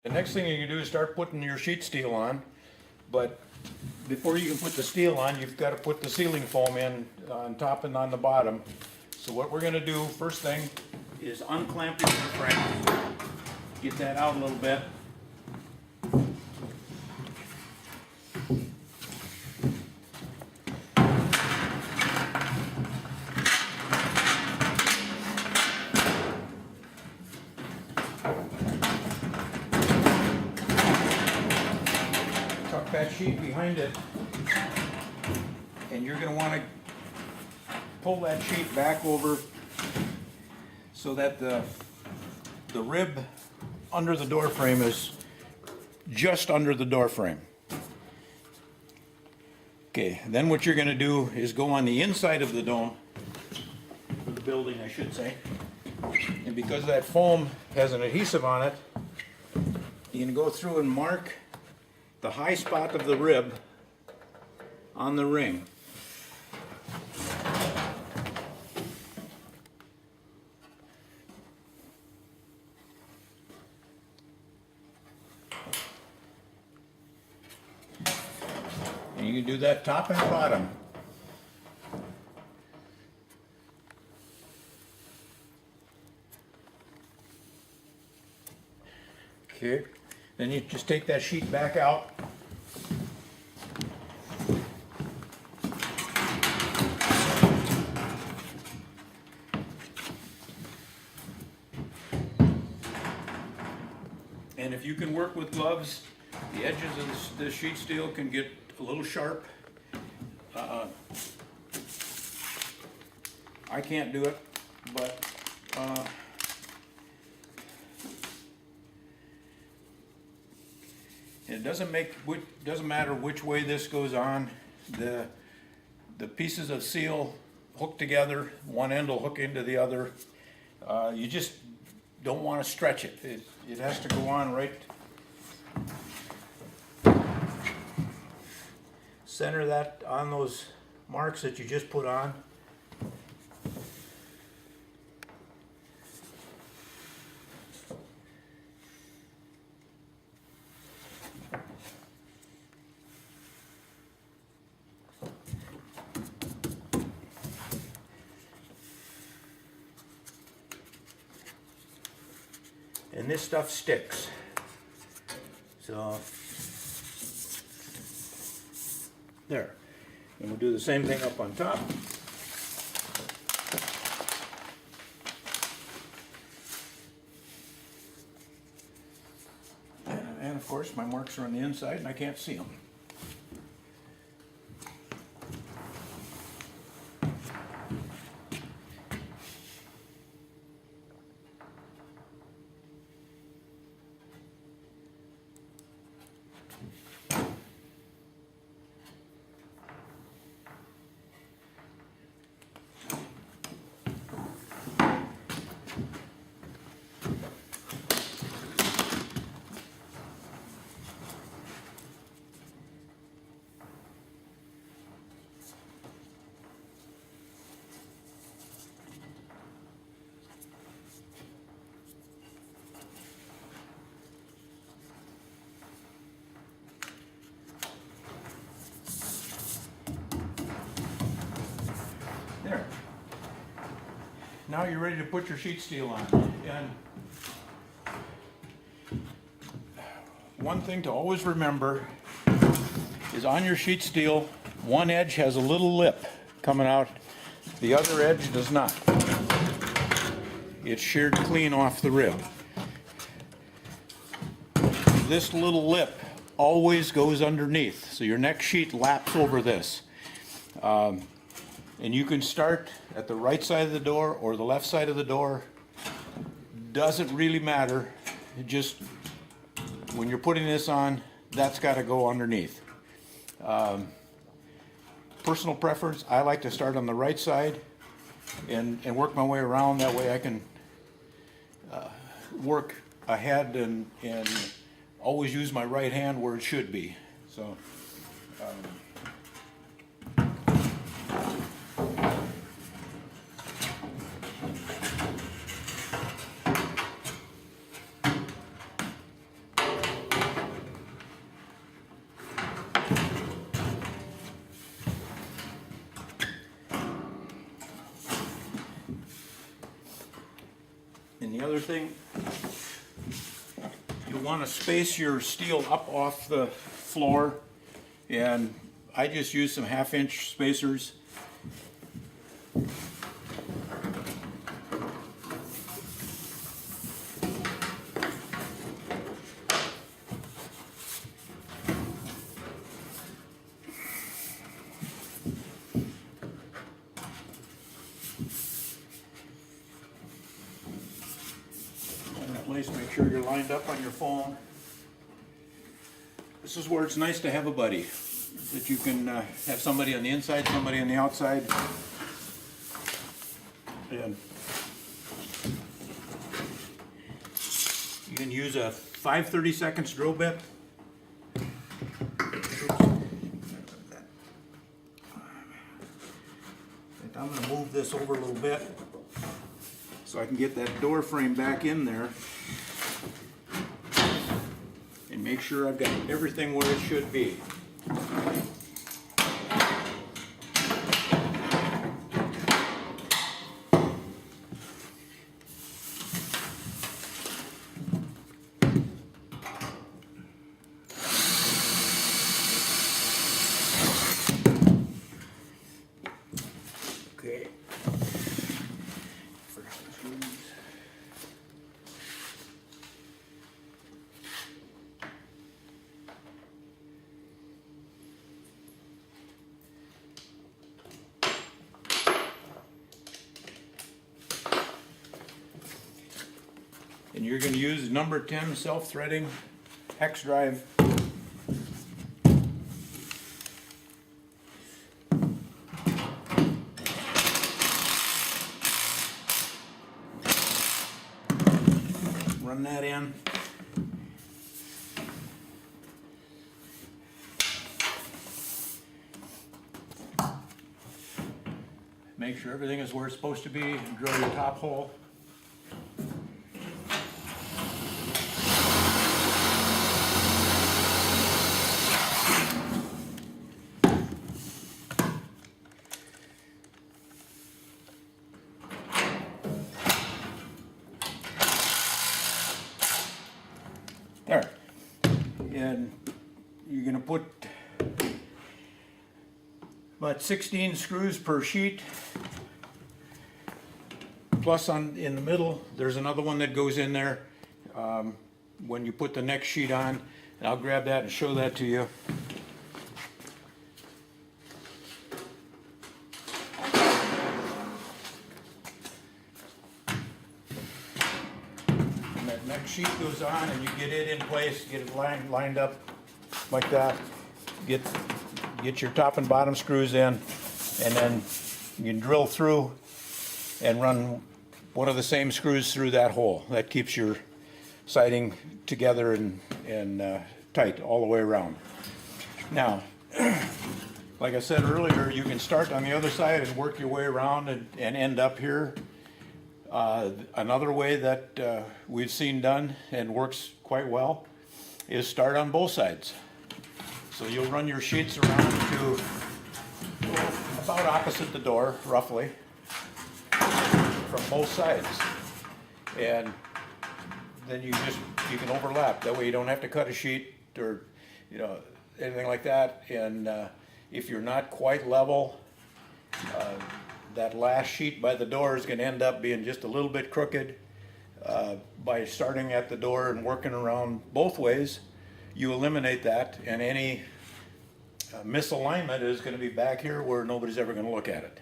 The next thing you can do is start putting your sheet steel on, but before you can put the steel on, you've got to put the ceiling foam in on top and on the bottom. So what we're going to do first thing is unclamp your frame, get that out a little bit. Tuck that sheet behind it, and you're going to want to pull that sheet back over so that the rib under the door frame is just under the door frame. Okay, then what you're going to do is go on the inside of the dome, or the building I should say, and because that foam has an adhesive on it, you can go through and mark the high spot of the rib on the ring. And you can do that top and bottom. Okay, then you just take that sheet back out. And if you can work with gloves, the edges of this sheet steel can get a little sharp. I can't do it, but it doesn't matter which way this goes on. The pieces of steel hook together. One end will hook into the other. You just don't want to stretch it. It has to go on right. Center that on those marks that you just put on. And this stuff sticks. So there. And we'll do the same thing up on top. And of course my marks are on the inside and I can't see them. There. Now you're ready to put your sheet steel on. And one thing to always remember is on your sheet steel, one edge has a little lip coming out, the other edge does not. It's sheared clean off the rib. This little lip always goes underneath, so your next sheet laps over this. And you can start at the right side of the door or the left side of the door. Doesn't really matter. It just, when you're putting this on, that's got to go underneath. Personal preference, I like to start on the right side and work my way around. That way I can work ahead and always use my right hand where it should be. So. the other thing, you want to space your steel up off the floor, and I just use some 1/2-inch spacers. Make sure you're lined up on your foam. This is where it's nice to have a buddy, that you can have somebody on the inside, somebody on the outside, and you can use a 5/32 drill bit. I'm going to move this over a little bit so I can get that door frame back in there and make sure I've got everything where it should be. Okay. And you're going to use number 10 self-threading hex drive. Run that in. Make sure everything is where it's supposed to be and drill your top hole. There. And you're going to put about 16 screws per sheet. Plus in the middle, there's another one that goes in there when you put the next sheet on. And I'll grab that and show that to you. Next sheet goes on and you get it in place, get it lined up like that, get your top and bottom screws in, and then you can drill through and run one of the same screws through that hole. That keeps your siding together and tight all the way around. Now, like I said earlier, you can start on the other side and work your way around and end up here. Another way that we've seen done and works quite well is start on both sides. So you'll run your sheets around to about opposite the door, roughly, from both sides. And then you can overlap. That way you don't have to cut a sheet or anything like that. And if you're not quite level, that last sheet by the door is going to end up being just a little bit crooked. By starting at the door and working around both ways, you eliminate that, and any misalignment is going to be back here where nobody's ever going to look at it.